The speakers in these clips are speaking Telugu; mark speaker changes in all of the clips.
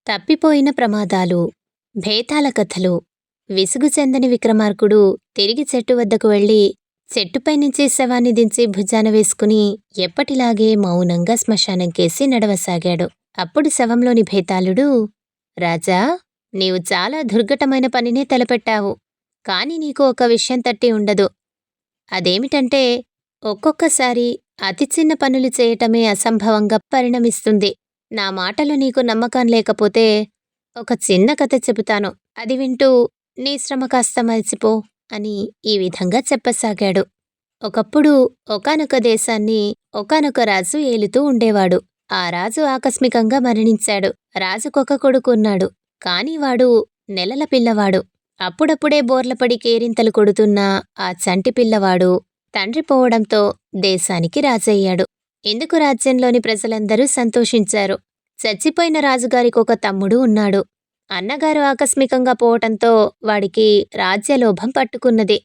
Speaker 1: తప్పిపోయిన ప్రమాదాలు, భేతాల కథలు. విసుగు చెందని విక్రమార్కుడు తిరిగి చెట్టు వద్దకు వెళ్ళి చెట్టుపై నుంచి శవాన్ని దించి భుజాన వేసుకుని ఎప్పటిలాగే మౌనంగా శ్మశానంకేసి నడవసాగాడు. అప్పుడు శవంలోని భేతాళుడు, రాజా, నీవు చాలా దుర్ఘటమైన పనినే తలపెట్టావు. కాని నీకు ఒక విషయం తట్టి ఉండదు. అదేమిటంటే, ఒక్కొక్కసారి అతి చిన్న పనులు చేయటమే అసంభవంగా పరిణమిస్తుంది. నా మాటలు నీకు నమ్మకం లేకపోతే ఒక చిన్న కథ చెబుతాను. అది వింటూ నీ శ్రమ కాస్త మరిచిపో అని ఈ విధంగా చెప్పసాగాడు. ఒకప్పుడు ఒకానొక దేశాన్ని ఒకానొక రాజు ఏలుతూ ఉండేవాడు. ఆ రాజు ఆకస్మికంగా మరణించాడు. రాజుకొక కొడుకున్నాడు. కాని వాడు నెలల పిల్లవాడు. అప్పుడప్పుడే బోర్లపడి కేరింతలు కొడుతున్న ఆ చంటి పిల్లవాడు తండ్రి పోవడంతో దేశానికి రాజయ్యాడు. ఇందుకు రాజ్యంలోని ప్రజలందరూ సంతోషించారు. చచ్చిపోయిన రాజుగారికొక తమ్ముడు ఉన్నాడు. అన్నగారు ఆకస్మికంగా పోవటంతో వాడికి రాజ్యలోభం పట్టుకున్నది.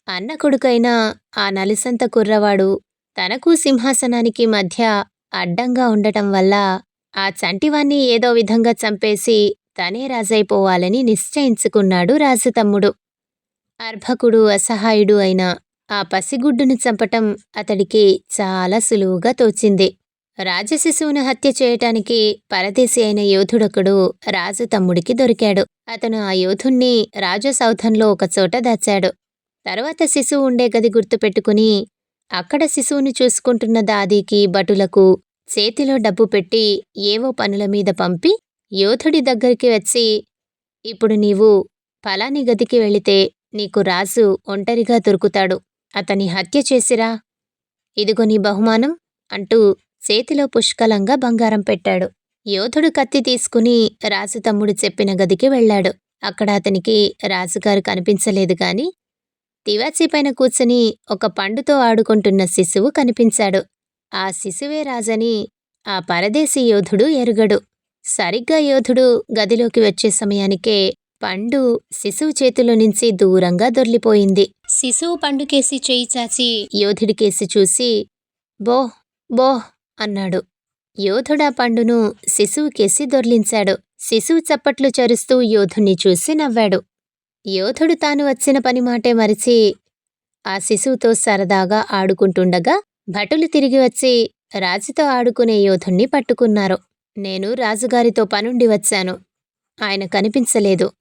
Speaker 1: అన్న కొడుకైన ఆ నలుసంత కుర్రవాడు తనకు సింహాసనానికి మధ్య అడ్డంగా ఉండటం వల్ల ఆ చంటివాణ్ణి ఏదో విధంగా చంపేసి తనే రాజైపోవాలని నిశ్చయించుకున్నాడు రాజు తమ్ముడు. అర్భకుడు, అసహాయుడు అయిన ఆ పసిగుడ్డును చంపటం అతడికి చాలా సులువుగా తోచింది. రాజశిశువును హత్య చేయటానికి పరదేశి అయిన యోధుడొకడు రాజు తమ్ముడికి దొరికాడు. అతను ఆ యోధుణ్ణి రాజసౌధంలో ఒకచోట దాచాడు. తరువాత శిశువు ఉండే గది గుర్తుపెట్టుకుని అక్కడ శిశువును చూసుకుంటున్న దాదీకి, భటులకు చేతిలో డబ్బు పెట్టి ఏవో పనుల మీద పంపి యోధుడి దగ్గరికి వచ్చి, ఇప్పుడు నీవు ఫలాని గదికి వెళితే నీకు రాజు ఒంటరిగా దొరుకుతాడు. అతని హత్య చేసిరా. ఇదిగో నీ బహుమానం అంటూ చేతిలో పుష్కలంగా బంగారం పెట్టాడు. యోధుడు కత్తి తీసుకుని రాజు తమ్ముడు చెప్పిన గదికి వెళ్ళాడు. అక్కడ అతనికి రాజుగారు కనిపించలేదు గాని తివాచీపైన కూర్చుని ఒక పండుతో ఆడుకుంటున్న శిశువు కనిపించాడు. ఆ శిశువే రాజని ఆ పరదేశీ యోధుడు ఎరుగడు. సరిగ్గా యోధుడు గదిలోకి వచ్చే సమయానికే పండు శిశువు చేతిలో నుంచి దూరంగా దొర్లిపోయింది. శిశువు పండుకేసి చేయి చాచి యోధుడికేసి చూసి బో బో అన్నాడు. యోధుడా పండును శిశువుకేసి దొర్లించాడు. శిశువు చప్పట్లు చరుస్తూ యోధుణ్ణి చూసి నవ్వాడు. యోధుడు తాను వచ్చిన పని మాటే మరిచి ఆ శిశువుతో సరదాగా ఆడుకుంటుండగా భటులు తిరిగి వచ్చి రాజుతో ఆడుకునే యోధుణ్ణి పట్టుకున్నారు. నేను రాజుగారితో పనుండి వచ్చాను. ఆయన కనిపించలేదు.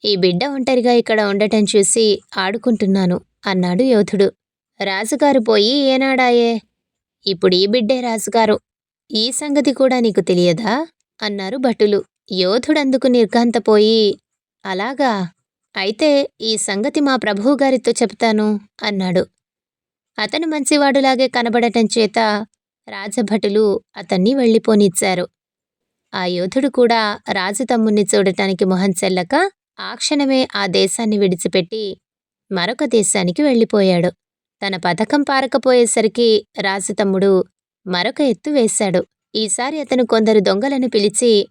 Speaker 1: ఈ బిడ్డ ఒంటరిగా ఇక్కడ ఉండటం చూసి ఆడుకుంటున్నాను అన్నాడు యోధుడు. రాజుగారు పోయి ఏనాడాయే? ఇప్పుడు ఈ బిడ్డే రాజుగారు. ఈ సంగతి కూడా నీకు తెలియదా అన్నారు భటులు. యోధుడందుకు నిర్ఘాంతపోయి, అలాగా, అయితే ఈ సంగతి మా ప్రభువుగారితో చెప్తాను అన్నాడు. అతను మంచివాడులాగే కనబడటం చేత రాజభటులు అతన్ని వెళ్ళిపోనిచ్చారు. ఆ యోధుడు కూడా రాజు తమ్ముణ్ణి చూడటానికి మొహం చెల్లక ఆ క్షణమే ఆ దేశాన్ని విడిచిపెట్టి మరొక దేశానికి వెళ్ళిపోయాడు. తన పథకం పారకపోయేసరికి రాజు తమ్ముడు మరొక ఎత్తు వేశాడు. ఈసారి అతను కొందరు దొంగలను పిలిచి,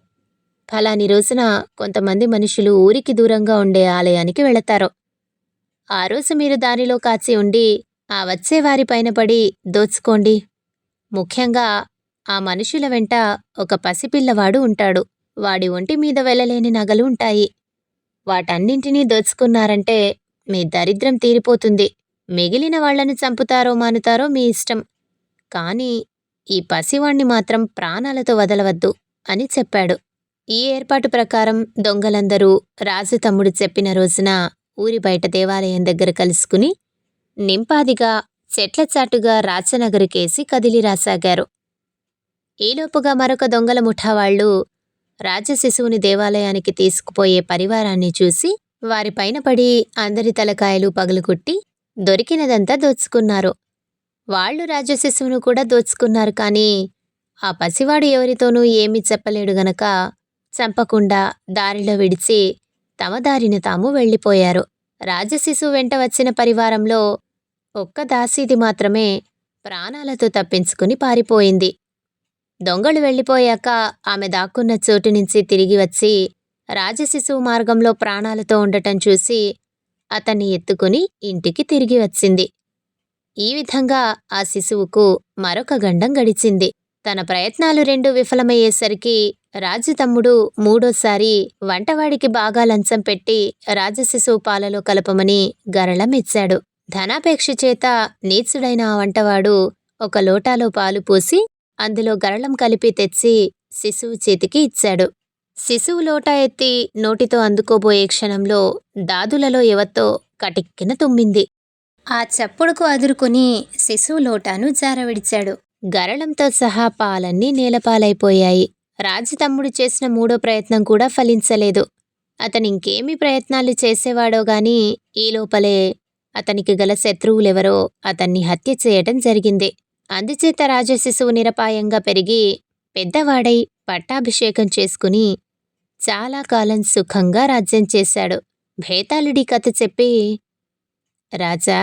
Speaker 1: ఫలాని రోజున కొంతమంది మనుషులు ఊరికి దూరంగా ఉండే ఆలయానికి వెళతారు. ఆ రోజు మీరు దారిలో కాచి ఉండి ఆ వచ్చేవారి పైన పడి దోచుకోండి. ముఖ్యంగా ఆ మనుషుల వెంట ఒక పసిపిల్లవాడు ఉంటాడు. వాడి ఒంటి మీద వెళ్ళలేని నగలు ఉంటాయి. వాటన్నింటినీ దోచుకున్నారంటే మీ దరిద్రం తీరిపోతుంది. మిగిలిన వాళ్లను చంపుతారో మానుతారో మీ ఇష్టం. కాని ఈ పసివాణ్ణి మాత్రం ప్రాణాలతో వదలవద్దు అని చెప్పాడు. ఈ ఏర్పాటు ప్రకారం దొంగలందరూ రాజు తమ్ముడు చెప్పిన రోజున ఊరి బయట దేవాలయం దగ్గర కలుసుకుని నింపాదిగా చెట్ల చాటుగా రాచనగరుకేసి కదిలి రాసాగారు. ఈలోపుగా మరొక దొంగల ముఠావాళ్లు రాజశిశువుని దేవాలయానికి తీసుకుపోయే పరివారాన్ని చూసి వారిపైన పడి అందరి తలకాయలు పగులుకొట్టి దొరికినదంతా దోచుకున్నారు. వాళ్లు రాజశిశువును కూడా దోచుకున్నారు. కానీ ఆ పసివాడు ఎవరితోనూ ఏమీ చెప్పలేడు గనక చంపకుండా దారిలో విడిచి తమ దారిని తాము వెళ్ళిపోయారు. రాజశిశువు వెంట వచ్చిన పరివారంలో ఒక్క దాసీది మాత్రమే ప్రాణాలతో తప్పించుకుని పారిపోయింది. దొంగలు వెళ్ళిపోయాక ఆమె దాక్కున్న చోటు నుంచి తిరిగి వచ్చి రాజశిశువు మార్గంలో ప్రాణాలతో ఉండటం చూసి అతన్ని ఎత్తుకుని ఇంటికి తిరిగి వచ్చింది. ఈ విధంగా ఆ శిశువుకు మరొక గండం గడిచింది. తన ప్రయత్నాలు రెండూ విఫలమయ్యేసరికి రాజు తమ్ముడు మూడోసారి వంటవాడికి బాగా లంచం పెట్టి రాజశిశువు పాలలో కలపమని గరళం ఇచ్చాడు. ధనాపేక్ష చేత నీచుడైన ఆ వంటవాడు ఒక లోటాలో పాలు పోసి అందులో గరళం కలిపి తెచ్చి శిశువు చేతికి ఇచ్చాడు. శిశువు లోటా ఎత్తి నోటితో అందుకోబోయే క్షణంలో దాదులలో ఎవత్తో కటిక్కిన తుమ్మింది. ఆ చప్పుడుకు అదురుకుని శిశువు లోటాను జారవిడిచాడు. గరళంతో సహా పాలన్నీ నేలపాలైపోయాయి. రాజు తమ్ముడు చేసిన మూడో ప్రయత్నం కూడా ఫలించలేదు. అతనింకేమి ప్రయత్నాలు చేసేవాడో గాని ఈ లోపలే అతనికి గల శత్రువులెవరో అతన్ని హత్య చేయటం జరిగింది. అందుచేత రాజశిశువు నిరపాయంగా పెరిగి పెద్దవాడై పట్టాభిషేకం చేసుకుని చాలా కాలం సుఖంగా రాజ్యం చేశాడు. భేతాళుడి కథ చెప్పి, రాజా,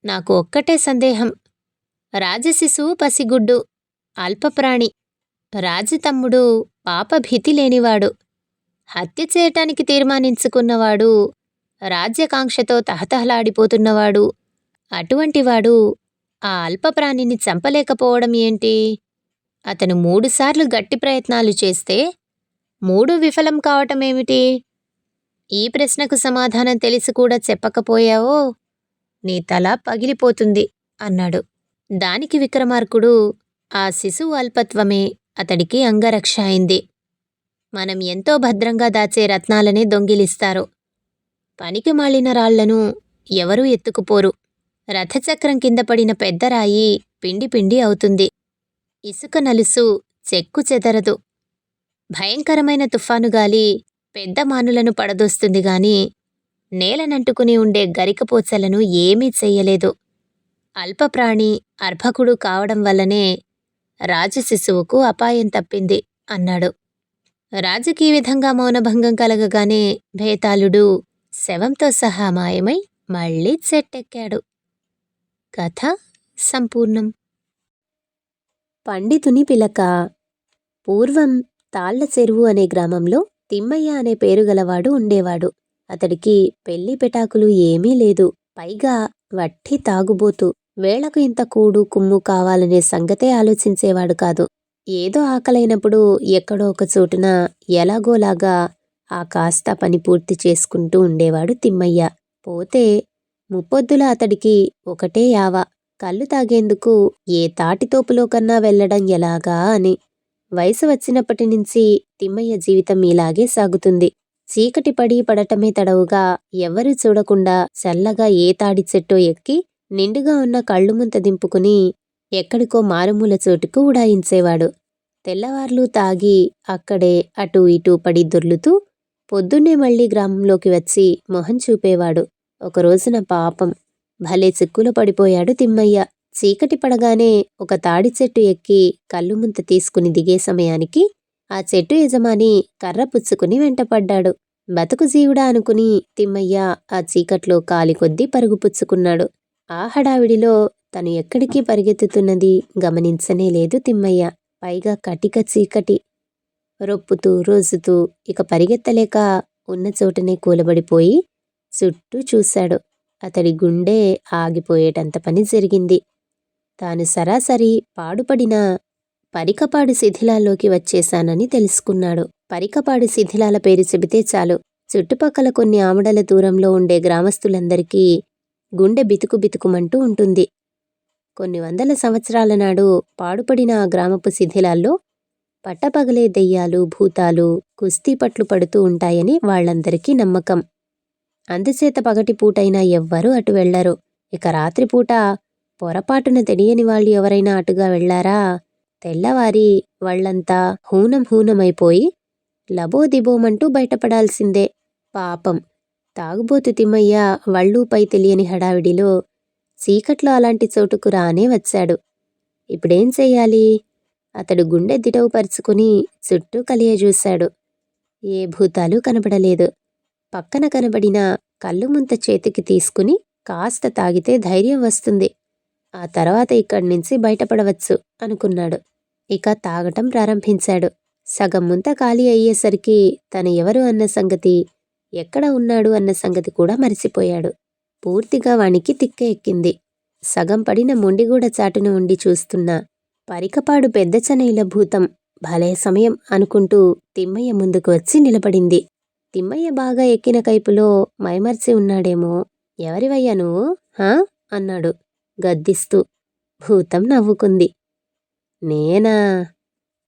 Speaker 1: నాకు ఒక్కటే సందేహం. రాజశిశువు పసిగుడ్డు, అల్పప్రాణి. రాజు తమ్ముడు పాపభీతి లేనివాడు, హత్య చేయటానికి తీర్మానించుకున్నవాడు, రాజ్యకాంక్షతో తహతహలాడిపోతున్నవాడు. అటువంటివాడు ఆ అల్పప్రాణిని చంపలేకపోవడం ఏంటి? అతను 3 సార్లు గట్టి ప్రయత్నాలు చేస్తే 3 విఫలం కావటమేమిటి? ఈ ప్రశ్నకు సమాధానం తెలిసి కూడా చెప్పకపోయావో నీ తల పగిలిపోతుంది అన్నాడు. దానికి విక్రమార్కుడు, ఆ శిశువు అల్పత్వమే అతడికి అంగరక్ష అయింది. మనం ఎంతో భద్రంగా దాచే రత్నాలనే దొంగిలిస్తారు. పనికి మాలిన రాళ్లను ఎవరూ ఎత్తుకుపోరు. రథచక్రం కింద పడిన పెద్ద రాయి పిండి పిండి అవుతుంది. ఇసుక నలుసు చెక్కు చెదరదు. భయంకరమైన తుఫానుగాలి పెద్ద మానులను పడదోస్తుంది గాని నేలనంటుకుని ఉండే గరికపోచలను ఏమీ చెయ్యలేదు. అల్పప్రాణి అర్భకుడు కావడం వల్లనే రాజశిశువుకు అపాయం తప్పింది అన్నాడు. రాజుకీ విధంగా మౌనభంగం కలగగానే భేతాళుడు శవంతో సహా మాయమై మళ్ళీ చెట్టెక్కాడు. కథ సంపూర్ణం. పండితుని పిలక. పూర్వం తాళ్ల చెరువు అనే గ్రామంలో తిమ్మయ్య అనే పేరు గలవాడు ఉండేవాడు. అతడికి పెళ్లి పెటాకులు ఏమీ లేదు. పైగా వట్టి తాగుబోతు. వేళకు ఇంత కూడు కుమ్ము కావాలనే సంగతే ఆలోచించేవాడు కాదు. ఏదో ఆకలైనప్పుడు ఎక్కడో ఒక చోటున ఎలాగోలాగా ఆ కాస్త పని పూర్తి చేసుకుంటూ ఉండేవాడు తిమ్మయ్య. పోతే ముప్పొద్దుల అతడికి ఒకటే యావ, కళ్ళు తాగేందుకు ఏ తాటితోపులో కన్నా వెళ్లడం ఎలాగా అని. వయసు వచ్చినప్పటి నుంచి తిమ్మయ్య జీవితం ఇలాగే సాగుతుంది. చీకటి పడి పడటమే తడవుగా ఎవ్వరూ చూడకుండా చల్లగా ఏ తాడి చెట్టో ఎక్కి నిండుగా ఉన్న కళ్ళు ముంత దింపుకుని ఎక్కడికో మారుమూల చోటుకు ఉడాయించేవాడు. తెల్లవార్లు తాగి అక్కడే అటూ ఇటూ పడి దొర్లుతూ పొద్దున్నే మళ్లీ గ్రామంలోకి వచ్చి మొహం చూపేవాడు. ఒకరోజున పాపం భలే చిక్కులో పడిపోయాడు తిమ్మయ్య. చీకటి పడగానే ఒక తాడి చెట్టు ఎక్కి కళ్ళుముంత తీసుకుని దిగే సమయానికి ఆ చెట్టు యజమాని కర్ర పుచ్చుకుని వెంటపడ్డాడు. బతుకు జీవుడా అనుకుని తిమ్మయ్య ఆ చీకట్లో కాలికొద్దీ పరుగు పుచ్చుకున్నాడు. ఆ హడావిడిలో తను ఎక్కడికి పరిగెత్తుతున్నది గమనించనే లేదు తిమ్మయ్య. పైగా కటిక చీకటి. రొప్పుతూ రోజుతూ ఇక పరిగెత్తలేక ఉన్న చోటనే కూలబడిపోయి చుట్టూ చూశాడు. అతడి గుండె ఆగిపోయేటంత పని జరిగింది. తాను సరాసరి పాడుపడిన పరికపాడు శిథిలాల్లోకి వచ్చేశానని తెలుసుకున్నాడు. పరికపాడు శిథిలాల పేరు చెబితే చాలు చుట్టుపక్కల కొన్ని ఆమడల దూరంలో ఉండే గ్రామస్తులందరికీ గుండె బితుకు బితుకుమంటూ ఉంటుంది. కొన్ని వందల సంవత్సరాల నాడు పాడుపడిన ఆ గ్రామపు శిథిలాల్లో పట్టపగలే దెయ్యాలు, భూతాలు కుస్తీ పట్లు పడుతూ ఉంటాయని వాళ్లందరికీ నమ్మకం. అందుచేత పగటిపూటైనా ఎవ్వరూ అటు వెళ్లరు. ఇక రాత్రిపూట పొరపాటున తెలియని వాళ్ళు ఎవరైనా అటుగా వెళ్లారా, తెల్లవారి వాళ్లంతా హూనం హూనమైపోయి లబోదిబోమంటూ బయటపడాల్సిందే. పాపం తాగుబోతు తిమ్మయ్య వళ్ళూపై తెలియని హడావిడిలో చీకట్లో అలాంటి చోటుకు రానే వచ్చాడు. ఇప్పుడేం చెయ్యాలి? అతడు గుండె దిటవుపరుచుకుని చుట్టూ కలియజూశాడు. ఏ భూతాలు కనబడలేదు. పక్కన కనబడిన కళ్ళుముంత చేతికి తీసుకుని కాస్త తాగితే ధైర్యం వస్తుంది. ఆ తర్వాత ఇక్కడి నుంచి బయటపడవచ్చు అనుకున్నాడు. ఇక తాగటం ప్రారంభించాడు. సగం ముంత ఖాళీ అయ్యేసరికి తను ఎవరు అన్న సంగతి, ఎక్కడ ఉన్నాడు అన్న సంగతి కూడా మరిచిపోయాడు. పూర్తిగా వానికి తిక్క ఎక్కింది. సగం పడిన మొండిగూడ చాటున ఉండి చూస్తున్న పరికపాడు పెద్ద చనైల భూతం భలే సమయం అనుకుంటూ తిమ్మయ్య ముందుకు వచ్చి నిలబడింది. తిమ్మయ్య బాగా ఎక్కిన కైపులో మైమర్చి ఉన్నాడేమో. ఎవరివయ్యా నువ్వు, హా అన్నాడు గద్దిస్తూ. భూతం నవ్వుకుంది. నేనా?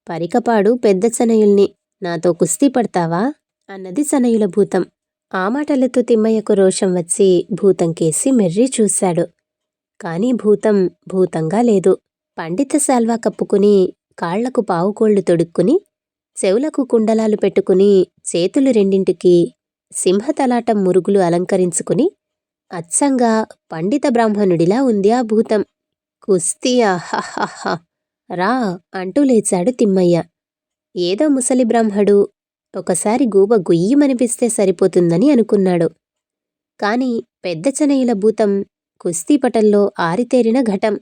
Speaker 1: పరికపాడు పెద్ద చనయుల్ని. నాతో కుస్తీ పడతావా అన్నది చనయుల భూతం. ఆ మాటలతో తిమ్మయ్యకు రోషం వచ్చి భూతంకేసి మెర్రి చూశాడు. కాని భూతం భూతంగా లేదు. పండిత శాల్వా కప్పుకుని, కాళ్లకు పావుకోళ్లు తొడుక్కుని, చెవులకు కుండలాలు పెట్టుకుని, చేతులు రెండింటికి సింహతలాటం మురుగులు అలంకరించుకుని అచ్చంగా పండిత బ్రాహ్మణుడిలా ఉంది ఆ భూతం. కుస్తీ అహహహ రా అంటూ లేచాడు తిమ్మయ్య. ఏదో ముసలి బ్రాహ్మడు ఒకసారి గూబ గుయ్యమనిపిస్తే సరిపోతుందని అనుకున్నాడు. కాని పెద్ద చనయుల భూతం కుస్తీపటంలో ఆరితేరిన ఘటం.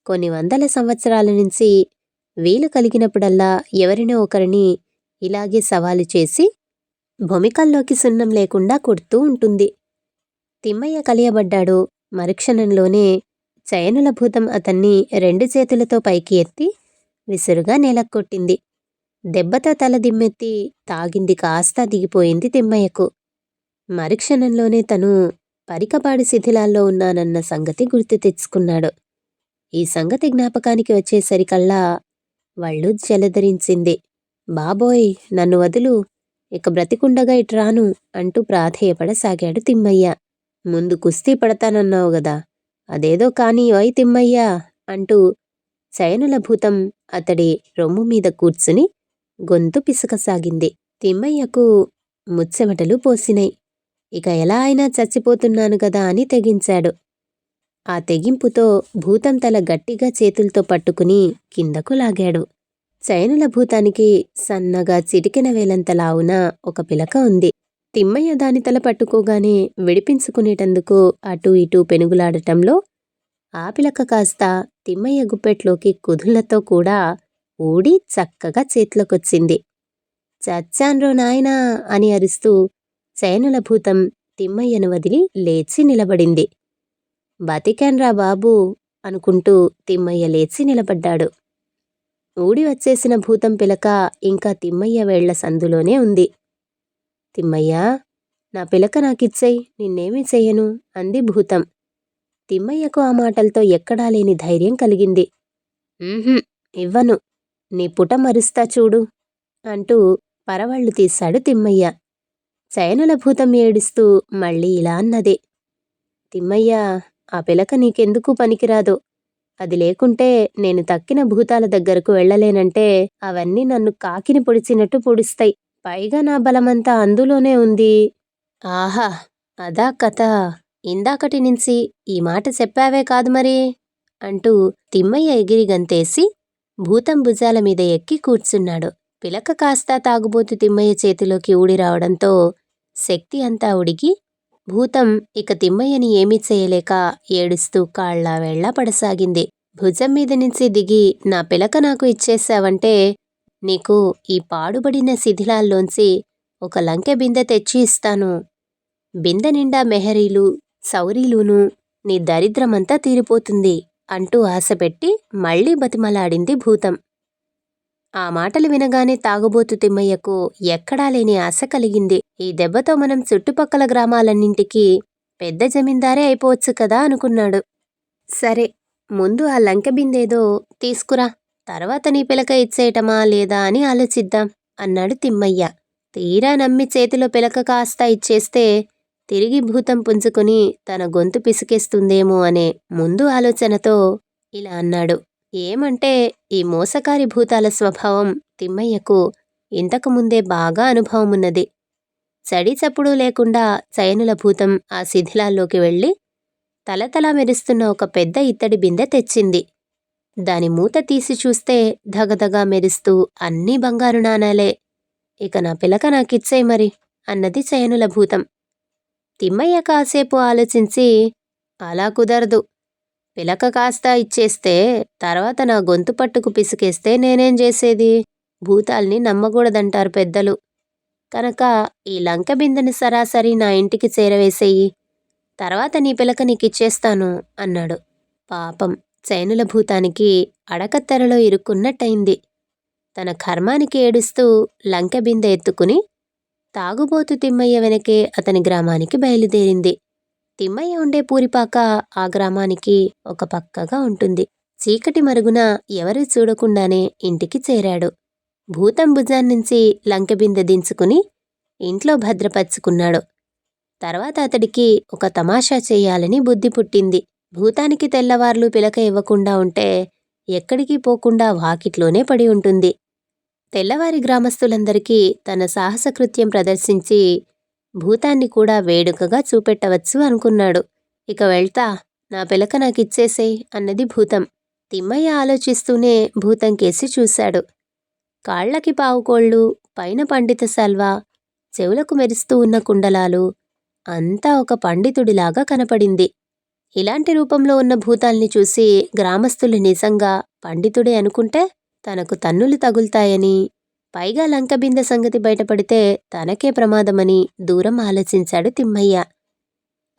Speaker 1: కొన్ని వందల సంవత్సరాల నుంచి వీలు కలిగినప్పుడల్లా ఎవరినో ఒకరిని ఇలాగే సవాలు చేసి భూమికల్లోకి సున్నం లేకుండా కొడుతూ ఉంటుంది. తిమ్మయ్య కలియబడ్డాడు. మరుక్షణంలోనే చయనుల భూతం అతన్ని 2 చేతులతో పైకి ఎత్తి విసురుగా నేలక్కొట్టింది. దెబ్బతో తల దిమ్మెత్తి తాగింది కాస్తా దిగిపోయింది తిమ్మయ్యకు. మరుక్షణంలోనే తను పరికపాడు శిథిలాల్లో ఉన్నానన్న సంగతి గుర్తు తెచ్చుకున్నాడు. ఈ సంగతి జ్ఞాపకానికి వచ్చేసరికల్లా వళ్ళు జలధరించింది. బాబోయ్, నన్ను వదులు, ఇక బ్రతికుండగా ఇట్రాను అంటూ ప్రాధేయపడసాగాడు తిమ్మయ్య. ముందు కుస్తీ పడతానన్నావు గదా, అదేదో కాని ఓయ్ తిమ్మయ్యా అంటూ చయనుల భూతం అతడి రొమ్ము మీద కూర్చుని గొంతు పిసకసాగింది. తిమ్మయ్యకు ముచ్చెమటలు పోసినాయి. ఇక ఎలా అయినా చచ్చిపోతున్నాను గదా అని తెగించాడు. ఆ తెగింపుతో భూతం తల గట్టిగా చేతులతో పట్టుకుని కిందకు లాగాడు. చయనుల భూతానికి సన్నగా చిటికెన వేలంత లావున ఒక పిలక ఉంది. తిమ్మయ్య దాని తల పట్టుకోగానే విడిపించుకునేటందుకు అటూ ఇటూ పెనుగులాడటంలో ఆ పిలక కాస్త తిమ్మయ్య గుప్పెట్లోకి కుదుళ్లతో కూడా ఊడి చక్కగా చేతిలోకొచ్చింది. చచ్చాన్రో నాయనా అని అరుస్తూ చయనుల భూతం తిమ్మయ్యను వదిలి లేచి నిలబడింది. బతికాన్రా బాబూ అనుకుంటూ తిమ్మయ్య లేచి నిలబడ్డాడు. ఊడి వచ్చేసిన భూతం పిలక ఇంకా తిమ్మయ్య వేళ్ల సందులోనే ఉంది. తిమ్మయ్యా, నా పిలక నాకిచ్చేయ్, నిన్నేమీ చెయ్యను అంది భూతం. తిమ్మయ్యకు ఆ మాటలతో ఎక్కడా లేని ధైర్యం కలిగింది. ఇవ్వను, నీ పుట మరుస్తా చూడు అంటూ పరవళ్ళు తీశాడు తిమ్మయ్య. చయనుల భూతం ఏడుస్తూ మళ్ళీ ఇలా అన్నది. తిమ్మయ్యా, ఆ పిలక నీకెందుకు పనికిరాదు. అది లేకుంటే నేను తక్కిన భూతాల దగ్గరకు వెళ్ళలేనంటే అవన్నీ నన్ను కాకిని పొడిచినట్టు పొడుస్తాయి. పైగా నా బలమంతా అందులోనే ఉంది. ఆహా, అదా కథ. ఇందాకటి నుంచి ఈ మాట చెప్పావే కాదు మరి అంటూ తిమ్మయ్య ఎగిరి గంతేసి భూతం భుజాల మీద ఎక్కి కూర్చున్నాడు. పిలక కాస్తా తాగుబోతు తిమ్మయ్య చేతిలోకి ఊడి రావడంతో శక్తి అంతా ఉడిగి భూతం ఇక తిమ్మయ్యని ఏమీ చేయలేక ఏడుస్తూ కాళ్ళ వేళ్లా పడసాగింది. భుజం మీద నుంచి దిగి నా పిలక నాకు ఇచ్చేశావంటే నీకు ఈ పాడుబడిన శిథిలాల్లోంచి ఒక లంకె బిందె తెచ్చి ఇస్తాను. బిందె నిండా మెహరీలు సౌరీలును, నీ దరిద్రమంతా తీరిపోతుంది అంటూ ఆశపెట్టి మళ్లీ బతిమలాడింది భూతం. ఆ మాటలు వినగానే తాగుబోతు తిమ్మయ్యకు ఎక్కడా లేని ఆశ కలిగింది. ఈ దెబ్బతో మనం చుట్టుపక్కల గ్రామాలన్నింటికీ పెద్ద జమీందారే అయిపోవచ్చు కదా అనుకున్నాడు. సరే, ముందు ఆ లంకె బిందేదో తీసుకురా, తర్వాత నీ పిలక ఇచ్చేయటమా లేదా అని ఆలోచిద్దాం అన్నాడు తిమ్మయ్య. తీరా నమ్మి చేతిలో పిలక కాస్తా ఇచ్చేస్తే తిరిగి భూతం పుంజుకుని తన గొంతు పిసికేస్తుందేమో అనే ముందు ఆలోచనతో ఇలా అన్నాడు. ఏమంటే ఈ మోసకారి భూతాల స్వభావం తిమ్మయ్యకు ఇంతకుముందే బాగా అనుభవమున్నది. చడి చప్పుడు లేకుండా చయనుల భూతం ఆ శిథిలాల్లోకి వెళ్ళి తలతలా మెరుస్తున్న ఒక పెద్ద ఇత్తడి బిందె తెచ్చింది. దాని మూత తీసి చూస్తే ధగధగా మెరుస్తూ అన్నీ బంగారు నాణాలే. ఇక నా పిలక నాకిచ్చేయ్ మరి అన్నది చయనుల భూతం. తిమ్మయ్య కాసేపు ఆలోచించి, అలా కుదరదు. పిలక కాస్తా ఇచ్చేస్తే తర్వాత నా గొంతు పట్టుకు పిసికేస్తే నేనేం చేసేది? భూతాల్ని నమ్మకూడదంటారు పెద్దలు. కనుక ఈ లంక బిందెని సరాసరి నా ఇంటికి చేరవేసేయి, తర్వాత నీ పిలక నీకిచ్చేస్తాను అన్నాడు. పాపం చయనుల భూతానికి అడకత్తెరలో ఇరుక్కున్నట్టయింది. తన కర్మానికి ఏడుస్తూ లంకె బిందె ఎత్తుకుని తాగుబోతు తిమ్మయ్య వెనకే అతని గ్రామానికి బయలుదేరింది. తిమ్మయ్య ఉండే పూరిపాక ఆ గ్రామానికి ఒక పక్కగా ఉంటుంది. చీకటి మరుగున ఎవరూ చూడకుండానే ఇంటికి చేరాడు. భూతం భుజాన్నించి లంకెబిందె దించుకుని ఇంట్లో భద్రపరుచుకున్నాడు. తర్వాత అతడికి ఒక తమాషా చేయాలని బుద్ధి పుట్టింది. భూతానికి తెల్లవార్లు పిలక ఇవ్వకుండా ఉంటే ఎక్కడికి పోకుండా వాకిట్లోనే పడి ఉంటుంది. తెల్లవారి గ్రామస్తులందరికీ తన సాహసకృత్యం ప్రదర్శించి భూతాన్ని కూడా వేడుకగా చూపెట్టవచ్చు అనుకున్నాడు. ఇక వెళ్తా, నా పిలక నాకిచ్చేసేయ్ అన్నది భూతం. తిమ్మయ్య ఆలోచిస్తూనే భూతం కేసి చూశాడు. కాళ్లకి పావుకోళ్ళు, పైన పండిత సల్వా, చెవులకు మెరుస్తూ ఉన్న కుండలాలు, అంతా ఒక పండితుడిలాగా కనపడింది. ఇలాంటి రూపంలో ఉన్న భూతాల్ని చూసి గ్రామస్తులు నిజంగా పండితుడే అనుకుంటే తనకు తన్నులు తగులుతాయని, పైగా లంకబిందె సంగతి బయటపడితే తనకే ప్రమాదమని దూరం ఆలోచించాడు తిమ్మయ్య.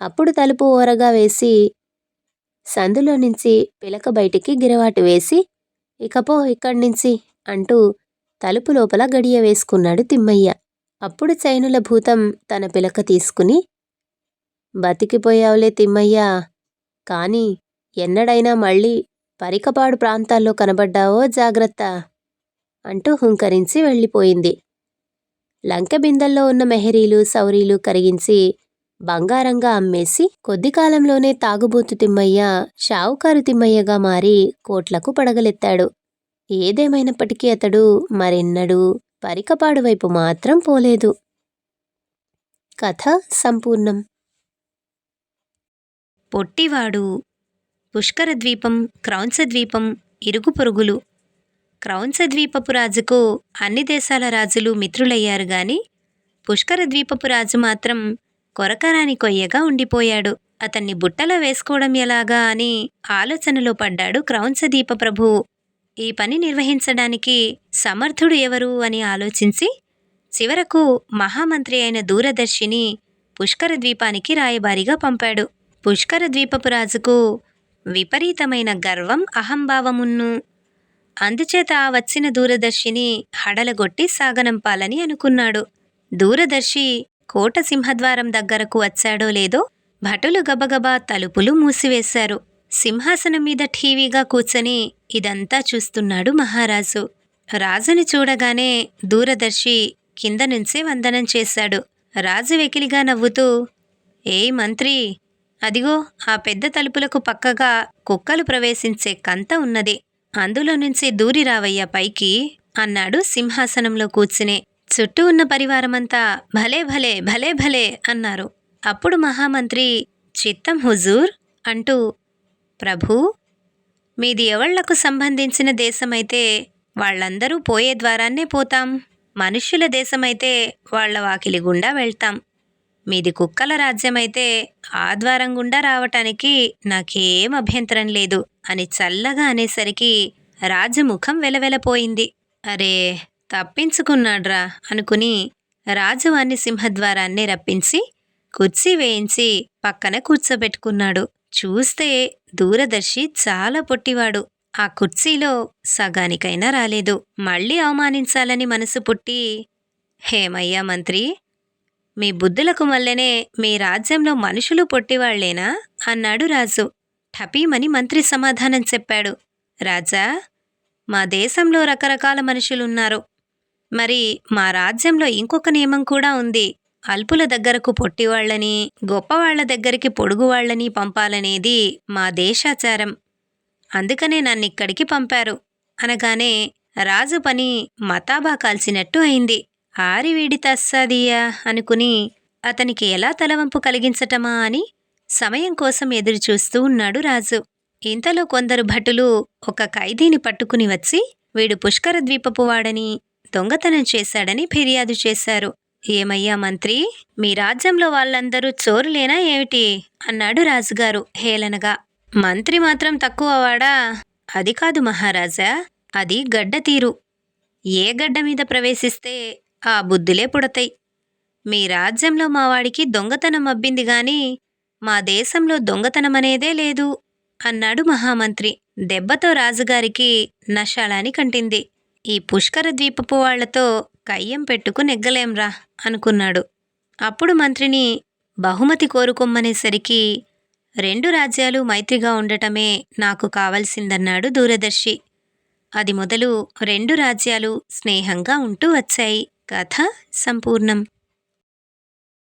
Speaker 1: అప్పుడు తలుపు ఓరగా వేసి సందులో నుంచి పిలక బయటికి గిరవాటు వేసి, ఇకపో ఇక్కడ్నించి అంటూ తలుపు లోపల గడియ వేసుకున్నాడు తిమ్మయ్య. అప్పుడు చైనుల భూతం తన పిలక తీసుకుని, బతికిపోయావులే తిమ్మయ్యా, కాని ఎన్నడైనా మళ్ళీ పరికపాడు ప్రాంతాల్లో కనబడ్డావో జాగ్రత్త అంటూ హుంకరించి వెళ్ళిపోయింది. లంకెబిందెల్లో ఉన్న మెహరీలు, సౌరీలు కరిగించి బంగారంగా అమ్మేసి కొద్ది కాలంలోనే తాగుబోతు తిమ్మయ్య షావుకారు తిమ్మయ్యగా మారి కోట్లకు పడగలెత్తాడు. ఏదేమైనప్పటికీ అతడు మరెన్నడూ పరికపాడు వైపు మాత్రం పోలేదు. కథ సంపూర్ణం.
Speaker 2: పొట్టివాడు. పుష్కరద్వీపం, క్రౌంచద్వీపం ఇరుగు పొరుగులు. క్రౌంచద్వీపపు రాజుకు అన్ని దేశాల రాజులు మిత్రులయ్యారు గాని పుష్కరద్వీపపు రాజు మాత్రం కొరకరాని కొయ్యగా ఉండిపోయాడు. అతన్ని బుట్టలో వేసుకోవడం ఎలాగా అని ఆలోచనలో పడ్డాడు క్రౌంచద్వీప ప్రభువు. ఈ పని నిర్వహించడానికి సమర్థుడు ఎవరు అని ఆలోచించి చివరకు మహామంత్రి అయిన దూరదర్శిని పుష్కరద్వీపానికి రాయబారిగా పంపాడు. పుష్కరద్వీపపు రాజుకు విపరీతమైన గర్వం, అహంభావమున్ను. అందుచేత వచ్చిన దూరదర్శిని హడలగొట్టి సాగనంపాలని అనుకున్నాడు. దూరదర్శి కోట సింహద్వారం దగ్గరకు వచ్చాడో లేదో భటులు గబగబా తలుపులు మూసివేశారు. సింహాసనం మీద ఠీవీగా కూర్చొని ఇదంతా చూస్తున్నాడు మహారాజు. రాజుని చూడగానే దూరదర్శి కింద నుంచే వందనం చేశాడు. రాజు వెకిలిగా నవ్వుతూ, ఏయ్ మంత్రి, అదిగో ఆ పెద్ద తలుపులకు పక్కగా కుక్కలు ప్రవేశించే కంత ఉన్నది, అందులో నుంచి దూరి రావయ్యా పైకి అన్నాడు సింహాసనంలో కూర్చునే. చుట్టూ ఉన్న పరివారమంతా భలే భలే భలే భలే అన్నారు. అప్పుడు మహామంత్రి చిత్తం హుజూర్ అంటూ, ప్రభూ, మీది ఎవళ్లకు సంబంధించిన దేశమైతే వాళ్ళందరూ పోయే ద్వారాన్నే పోతాం, మనుష్యుల దేశమైతే వాళ్ల వాకిలి గుండా వెళ్తాం. మీది కుక్కల రాజ్యమైతే ఆ ద్వారం గుండా రావటానికి నాకేం అభ్యంతరం లేదు అని చల్లగా అనేసరికి రాజముఖం వెలవెలపోయింది. అరే, తప్పించుకున్నాడ్రా అనుకుని రాజు వాణ్ణి సింహద్వారాన్నే రప్పించి కుర్చీ వేయించి పక్కన కూర్చోబెట్టుకున్నాడు. చూస్తే దూరదర్శి చాలా పొట్టివాడు. ఆ కుర్చీలో సగానికైనా రాలేదు. మళ్ళీ అవమానించాలని మనసు పుట్టి, హేమయ్యా మంత్రి, మీ బుద్ధులకు మల్లెనే మీ రాజ్యంలో మనుషులు పొట్టివాళ్లేనా అన్నాడు రాజు. ఠపీమని మంత్రి సమాధానం చెప్పాడు. రాజా, మా దేశంలో రకరకాల మనుషులున్నారు. మరి మా రాజ్యంలో ఇంకొక నియమం కూడా ఉంది. అల్పుల దగ్గరకు పొట్టివాళ్లని, గొప్పవాళ్ల దగ్గరికి పొడుగువాళ్లని పంపాలనేది మా దేశాచారం. అందుకనే నన్నిక్కడికి పంపారు అనగానే రాజు పని మతాబా కాల్చినట్టు అయింది. ఆరివీడి తస్సాదియా అనుకుని అతనికి ఎలా తలవంపు కలిగించటమా అని సమయం కోసం ఎదురుచూస్తూ ఉన్నాడు రాజు. ఇంతలో కొందరు భటులు ఒక ఖైదీని పట్టుకుని వచ్చి వీడు పుష్కరద్వీపపు వాడని, దొంగతనం చేశాడని ఫిర్యాదు చేశారు. ఏమయ్యా మంత్రి, మీ రాజ్యంలో వాళ్ళందరూ చోరులేనా ఏమిటి అన్నాడు రాజుగారు హేళనగా. మంత్రి మాత్రం తక్కువవాడా? అది కాదు మహారాజా, అది గడ్డతీరు. ఏ గడ్డ మీద ప్రవేశిస్తే ఆ బుద్ధులే పుడతాయి. మీ రాజ్యంలో మావాడికి దొంగతనం అబ్బింది గాని మా దేశంలో దొంగతనమనేదే లేదు అన్నాడు మహామంత్రి. దెబ్బతో రాజుగారికి నషాళాని కంటింది. ఈ పుష్కర ద్వీపపు వాళ్లతో కయ్యం పెట్టుకు నెగ్గలేంరా అనుకున్నాడు. అప్పుడు మంత్రిని బహుమతి కోరుకొమ్మనేసరికి 2 రాజ్యాలు మైత్రిగా ఉండటమే నాకు కావలసిందన్నాడు దూరదర్శి. అది మొదలు 2 రాజ్యాలు స్నేహంగా ఉంటూ వచ్చాయి. కథ సంపూర్ణం.